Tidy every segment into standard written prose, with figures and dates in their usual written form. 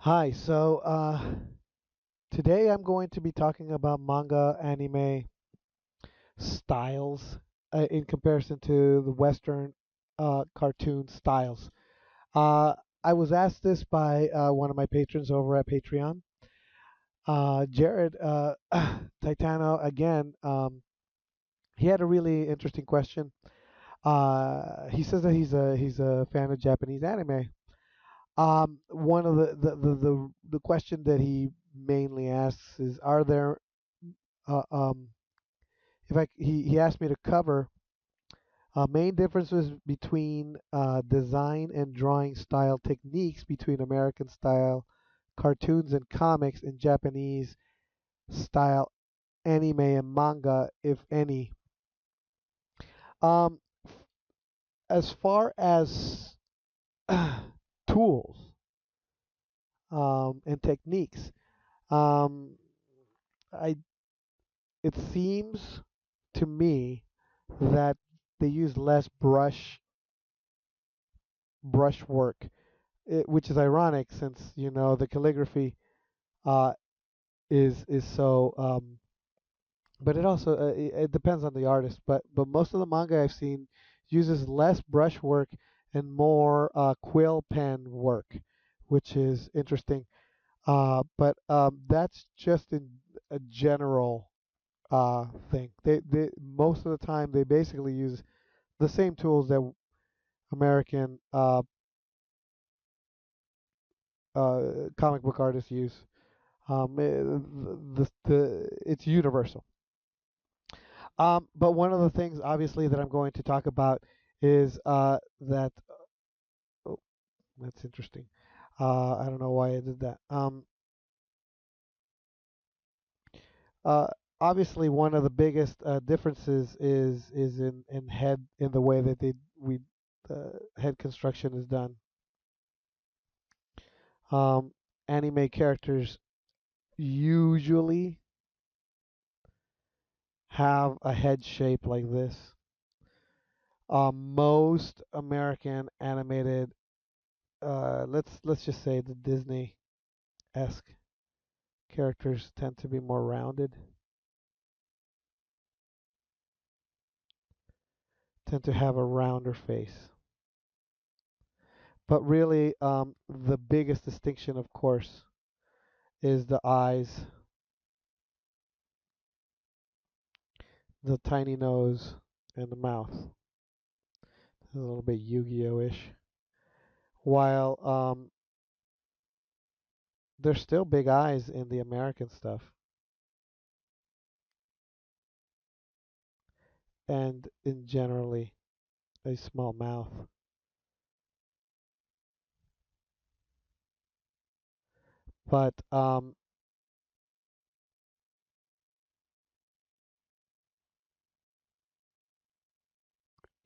Hi, today I'm going to be talking about manga anime styles in comparison to the Western cartoon styles. Uh, I was asked this by one of my patrons over at Patreon, Jared Titano. Again, he had a really interesting question. He says that he's a fan of Japanese anime. One of the question that he mainly asks is, are there uh, um, if I he asked me to cover main differences between design and drawing style techniques between American style cartoons and comics and Japanese style anime and manga, if any. Um, as far as tools and techniques, um, I it seems to me that they use less brush work, which is ironic since the calligraphy uh, is so. But it also it depends on the artist. But most of the manga I've seen uses less brush work and more quill pen work, which is interesting. But that's just in a general thing. They most of the time they basically use the same tools that American comic book artists use. It's universal. But one of the things, obviously, that I'm going to talk about is that. Oh, that's interesting. I don't know why I did that. Uh, Obviously, one of the biggest differences is in head in the way that head construction is done. Um, Anime characters usually have a head shape like this. Most American animated, let's just say the Disney-esque characters tend to be more rounded, tend to have a rounder face. But really, the biggest distinction, of course, is the eyes, the tiny nose, and the mouth. It's a little bit Yu-Gi-Oh-ish. While there's still big eyes in the American stuff, and in generally a small mouth. But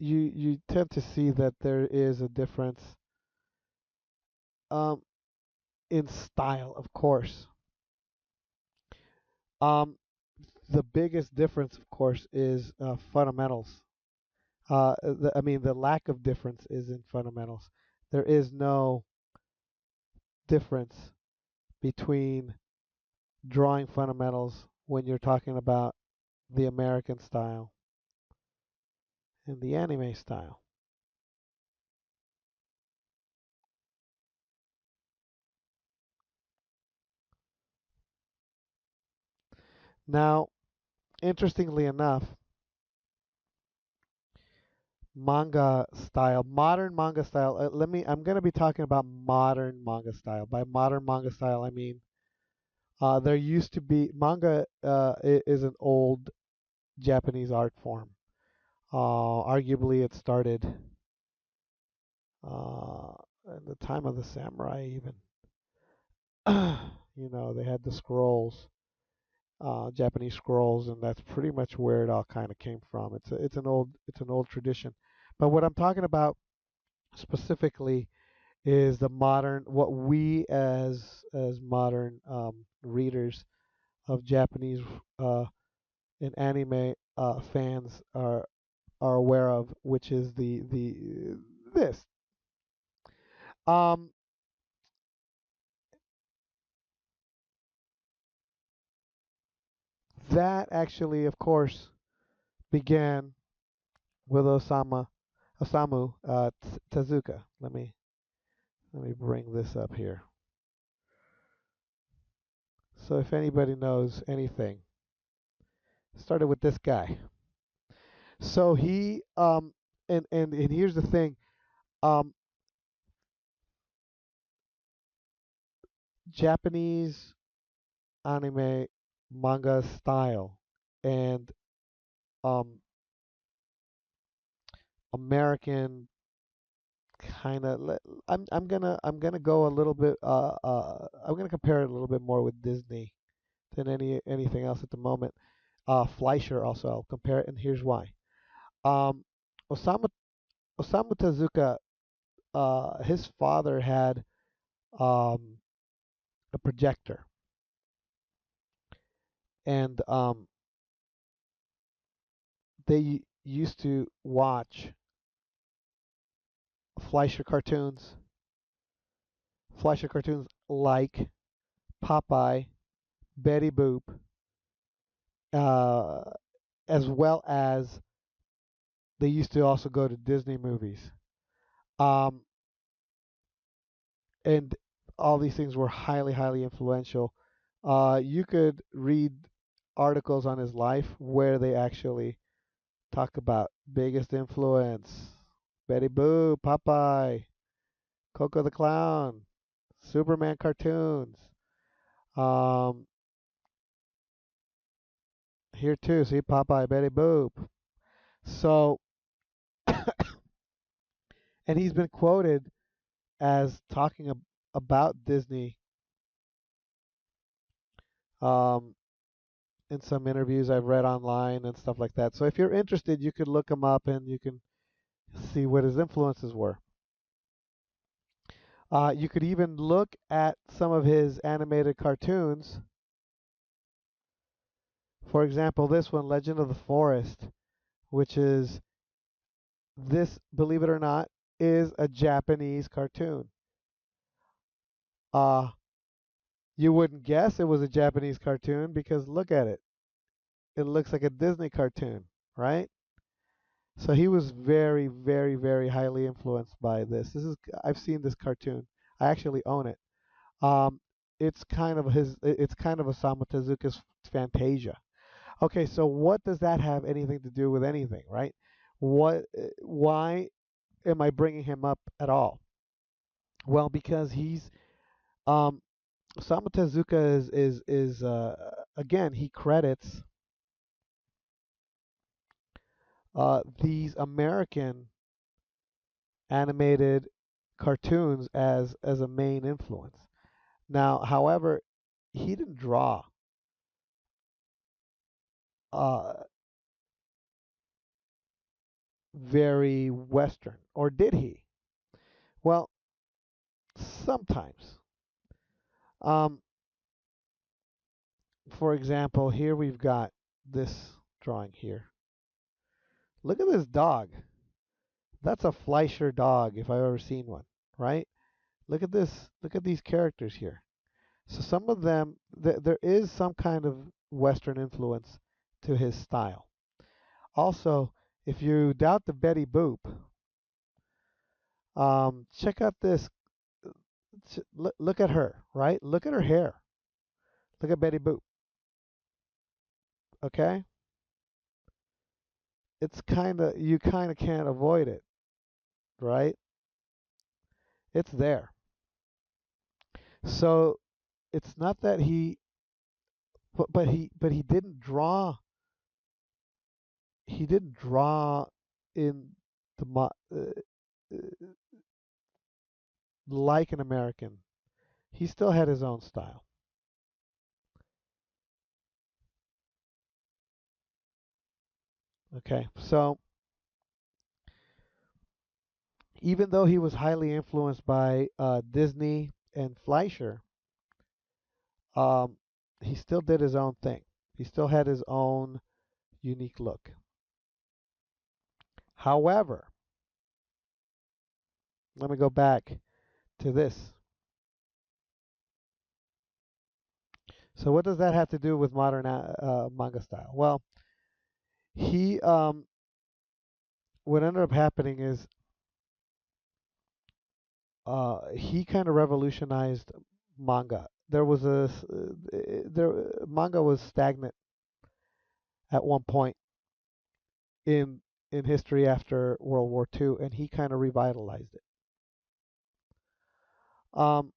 you tend to see that there is a difference um, in style, of course. Um, the biggest difference, of course, is fundamentals. I mean, the lack of difference is in fundamentals. There is no difference between drawing fundamentals when you're talking about the American style and the anime style. Now, interestingly enough, modern manga style. I'm going to be talking about modern manga style. By modern manga style, I mean there used to be manga is an old Japanese art form. Arguably, it started uh, in the time of the samurai, even. They had the scrolls, Japanese scrolls, and that's pretty much where it all kind of came from. It's an old tradition. But what I'm talking about specifically is the modern, what we as modern readers of Japanese uh, and anime fans are aware of, which is the this. Um, that actually, of course, began with Osamu Tezuka. Let me bring this up here. So if anybody knows anything, it started with this guy. So he and here's the thing. Um, Japanese anime manga style and um American kind of. I'm gonna go a little bit. I'm gonna compare it a little bit more with Disney than anything else at the moment. Fleischer also I'll compare it, and here's why. Um, Osamu Osamu Tezuka, his father had um a projector, and they used to watch Fleischer cartoons, Fleischer cartoons like Popeye, Betty Boop, uh, as well as they used to also go to Disney movies. Um, and all these things were highly, highly influential. You could read articles on his life where they actually talk about biggest influence: Betty Boop, Popeye, Coco the Clown, Superman cartoons. Um, Here too, see Popeye, Betty Boop. So, and he's been quoted as talking about Disney um, in some interviews I've read online and stuff like that. So if you're interested, you could look him up and you can see what his influences were. You could even look at some of his animated cartoons. For example, this one, Legend of the Forest, which is this, believe it or not, is a Japanese cartoon. Uh, you wouldn't guess it was a Japanese cartoon because look at it. It looks like a Disney cartoon, right? So he was very, very, very highly influenced by this. I've seen this cartoon. I actually own it. Um, it's kind of Osamu Tezuka's Fantasia. Okay, so what does that have anything to do with anything, right? Why am I bringing him up at all? Well, because he's um, Osamu Tezuka is again, he credits these American animated cartoons as a main influence. Now, however, he didn't draw uh, very Western, or did he? Well, sometimes. Um, for example, here we've got this drawing here. Look at this dog. That's a Fleischer dog if I've ever seen one, right? Look at this. Look at these characters here. So some of them, there is some kind of Western influence to his style. Also, if you doubt the Betty Boop, check out this. Look at her, right? Look at her hair. Look at Betty Boop. Okay, it's you kind of can't avoid it, right? It's there. So it's not that he didn't draw. He didn't draw in like an American. He still had his own style. Okay, so even though he was highly influenced by Disney and Fleischer, um, he still did his own thing. He still had his own unique look. However, let me go back to this. So what does that have to do with modern manga style? Well, he what ended up happening is he kind of revolutionized manga. There was there manga was stagnant at one point in history after World War II, and he kind of revitalized it. Um,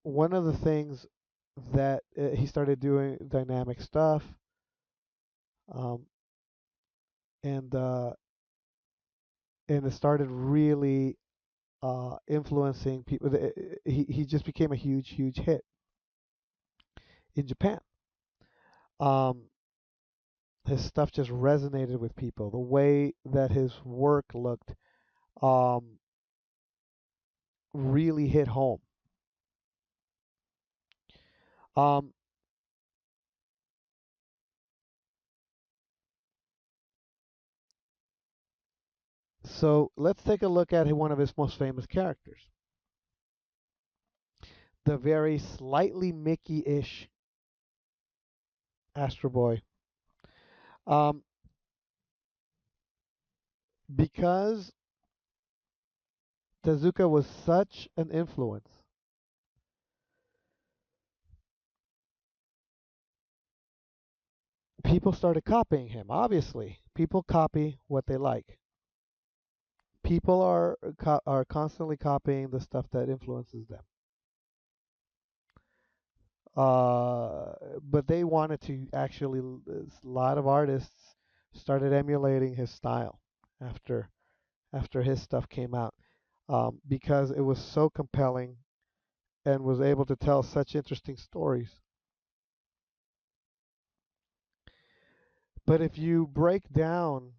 One of the things that he started doing dynamic stuff, um, and it started really influencing people. He just became a huge hit in Japan. Um, his stuff just resonated with people. The way that his work looked um, really hit home. Um, so let's take a look at one of his most famous characters, the very slightly Mickey-ish Astro Boy. Um, because Tezuka was such an influence, people started copying him. Obviously, people copy what they like. People are constantly copying the stuff that influences them. But they wanted to actually. A lot of artists started emulating his style after his stuff came out because it was so compelling and was able to tell such interesting stories. But if you break down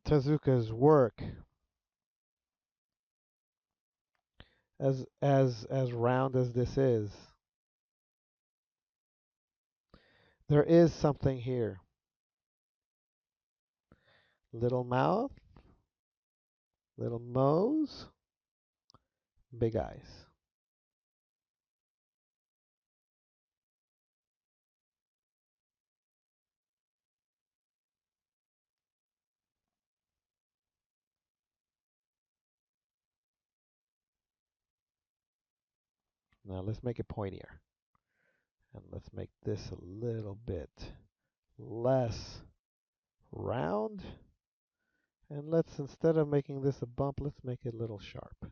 Tezuka's work, as round as this is, there is something here. Little mouth, little nose, big eyes. Now let's make it pointier. And let's make this a little bit less round. And let's, instead of making this a bump, let's make it a little sharp.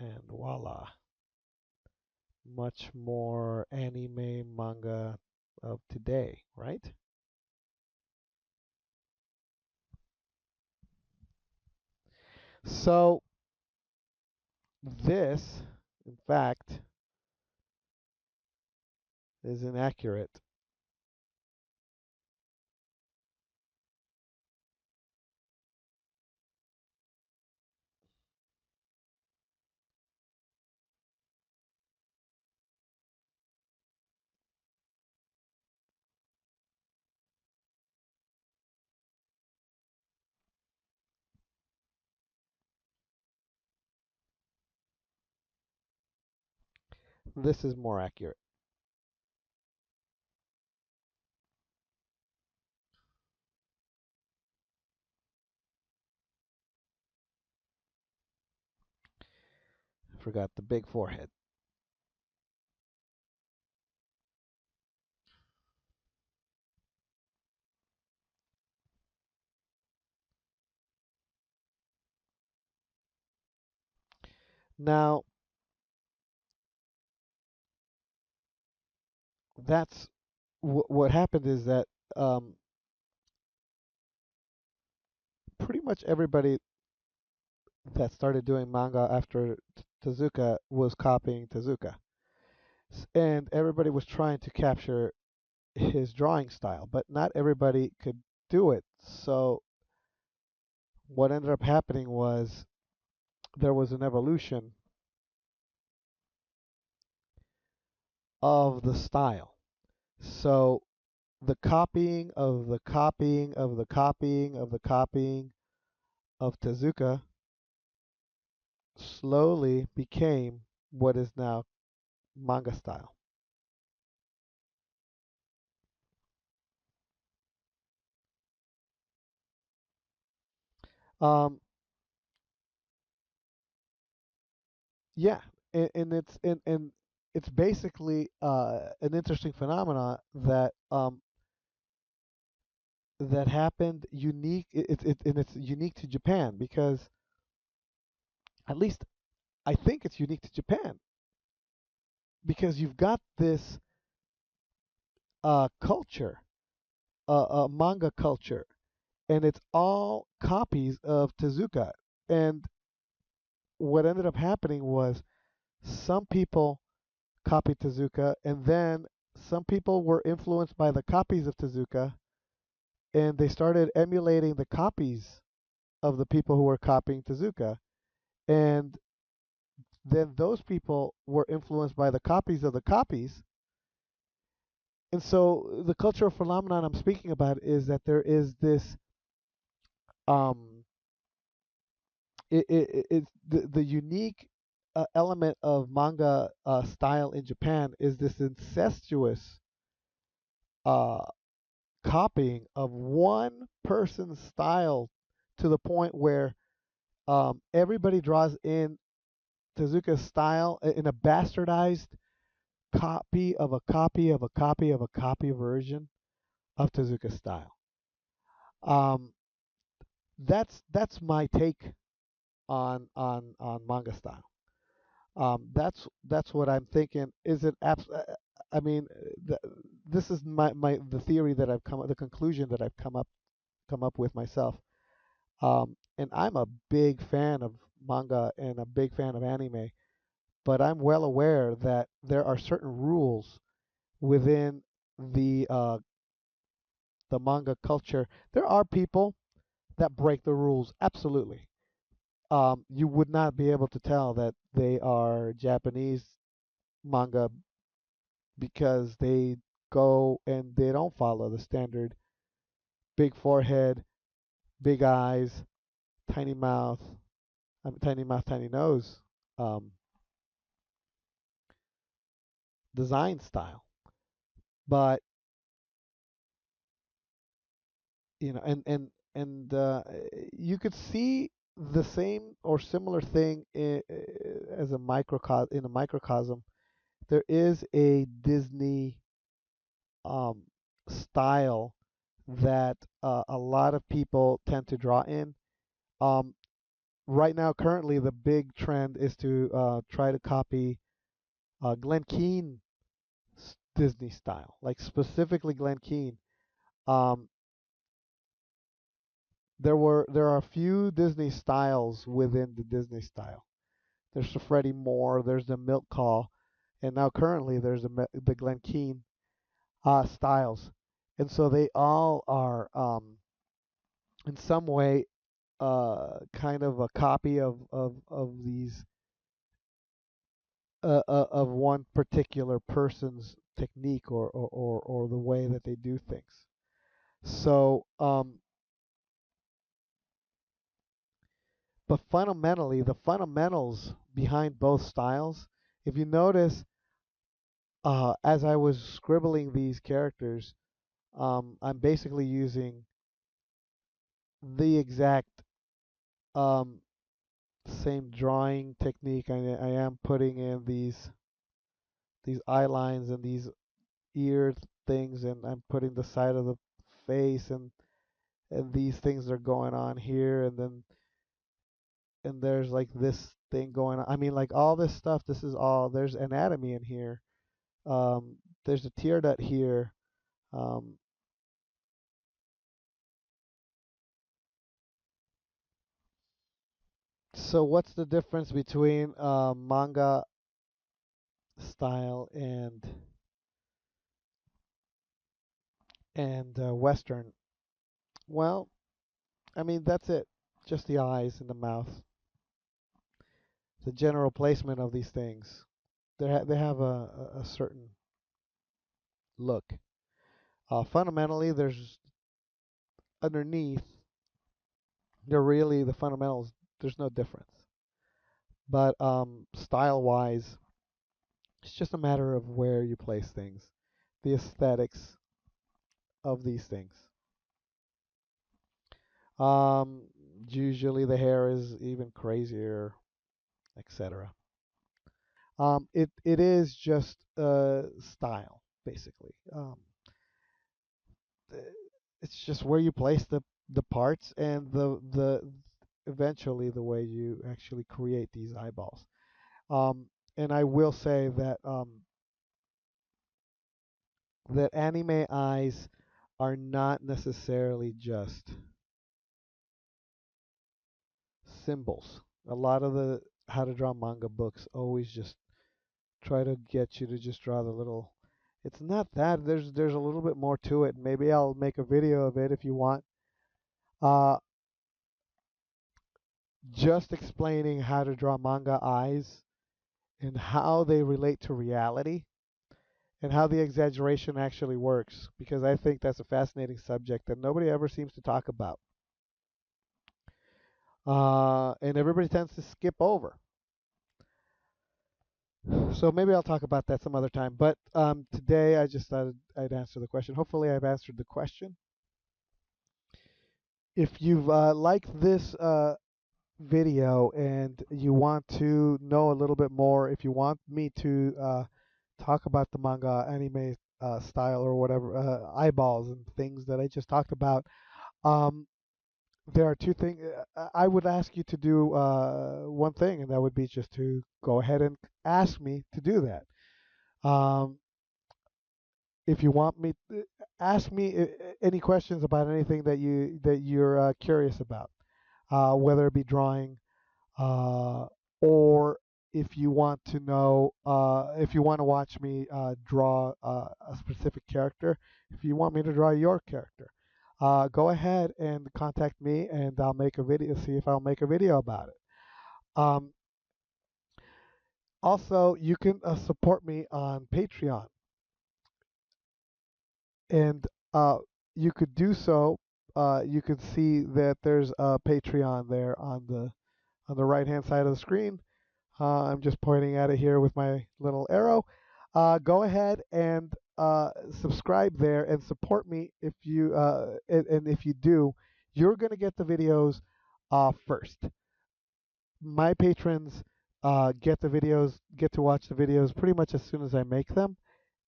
And voila. Much more anime manga of today, right? So this, in fact, is inaccurate. This is more accurate. I forgot the big forehead. Now, that's what happened is that um, pretty much everybody that started doing manga after Tezuka was copying Tezuka. And everybody was trying to capture his drawing style, but not everybody could do it. So what ended up happening was there was an evolution of the style. So the copying of the copying of the copying of the copying of Tezuka slowly became what is now manga style. Um, yeah, and it's basically an interesting phenomenon that happened unique. And it's unique to Japan because at least I think it's unique to Japan because you've got this culture, manga culture, and it's all copies of Tezuka. And what ended up happening was some people copied Tezuka, and then some people were influenced by the copies of Tezuka, and they started emulating the copies of the people who were copying Tezuka. And then those people were influenced by the copies of the copies. And so the cultural phenomenon I'm speaking about is that there is this um, it's the unique element of manga style in Japan is this incestuous uh, copying of one person's style to the point where everybody draws in Tezuka's style in a bastardized copy of a copy of a copy of a copy version of Tezuka's style. Um, that's my take on manga style. That's what I'm thinking. Is it I mean, th- this is my the theory that the conclusion that I've come up with myself. And I'm a big fan of manga and a big fan of anime, but I'm well aware that there are certain rules within the uh, the manga culture. There are people that break the rules, absolutely. You would not be able to tell that they are Japanese manga because they go and they don't follow the standard big forehead, big eyes, tiny mouth, tiny mouth, tiny nose um, design style. But you know, and you could see the same or similar thing as a microcosm in a microcosm. There is a Disney um, style that a lot of people tend to draw in. Um, right now, currently, the big trend is to try to copy Glen Keane Disney style, like specifically Glen Keane. Um, there are a few Disney styles within the Disney style. There's the Freddie Moore, there's the Milk Call, and now currently there's the Glen Keane styles, and so they all are in some way kind of a copy of these of one particular person's technique or the way that they do things. So, but fundamentally, the fundamentals behind both styles, if you notice, as I was scribbling these characters, I'm basically using the exact um, same drawing technique. I am putting in these eye lines and these ear things, and I'm putting the side of the face, and these things are going on here, and there's like this thing going on. I mean, like all this stuff. This is all there's anatomy in here. There's a tear duct here. Um, so what's the difference between manga style and Western? Well, I mean that's it. Just the eyes and the mouth. The general placement of these things. They have a certain look. Fundamentally, there's underneath. They're really the fundamentals. There's no difference. But style wise, it's just a matter of where you place things, the aesthetics of these things. Um, Usually the hair is even crazier, etc. It is just style, basically. It's just where you place the parts and the eventually the way you actually create these eyeballs. And I will say that anime eyes are not necessarily just symbols. A lot of the how to draw manga books always just try to get you to just draw the little. It's not that. There's a little bit more to it. Maybe I'll make a video of it if you want. Uh, just explaining how to draw manga eyes and how they relate to reality and how the exaggeration actually works, because I think that's a fascinating subject that nobody ever seems to talk about. And everybody tends to skip over. So maybe I'll talk about that some other time. But today I just thought I'd answer the question. Hopefully, I've answered the question. If you've liked this video and you want to know a little bit more, if you want me to talk about the manga anime style or whatever, eyeballs and things that I just talked about, um, there are two things. I would ask you to do one thing, and that would be just to go ahead and ask me to do that. Um, if you want me, ask me any questions about anything that you're curious about, whether it be drawing, uh, or if you want to know, if you want to watch me draw a specific character, if you want me to draw your character, go ahead and contact me, and I'll make a video. See if I'll make a video about it. Um, Also, you can support me on Patreon, and you could do so. You can see that there's a Patreon there on the right hand side of the screen. I'm just pointing at it here with my little arrow. Go ahead and subscribe there and support me if you and if you do, you're going to get the videos first. My patrons get to watch the videos pretty much as soon as I make them,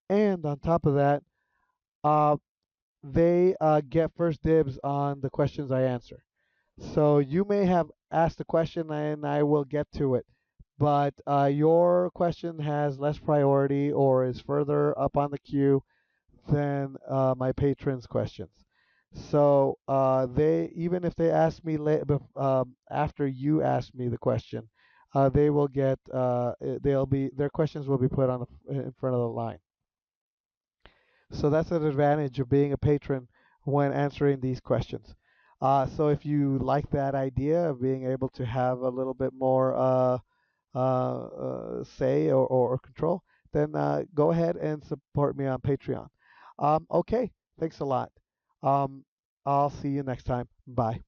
and on top of that, uh, they get first dibs on the questions I answer. So you may have asked a question and I will get to it, but your question has less priority or is further up on the queue than my patrons' questions. So they, even if they ask me after you ask me the question, they will get they'll be their questions will be put on in front of the line. So that's an advantage of being a patron when answering these questions. So if you like that idea of being able to have a little bit more say or control, then go ahead and support me on Patreon. Okay, thanks a lot. Um, I'll see you next time. Bye.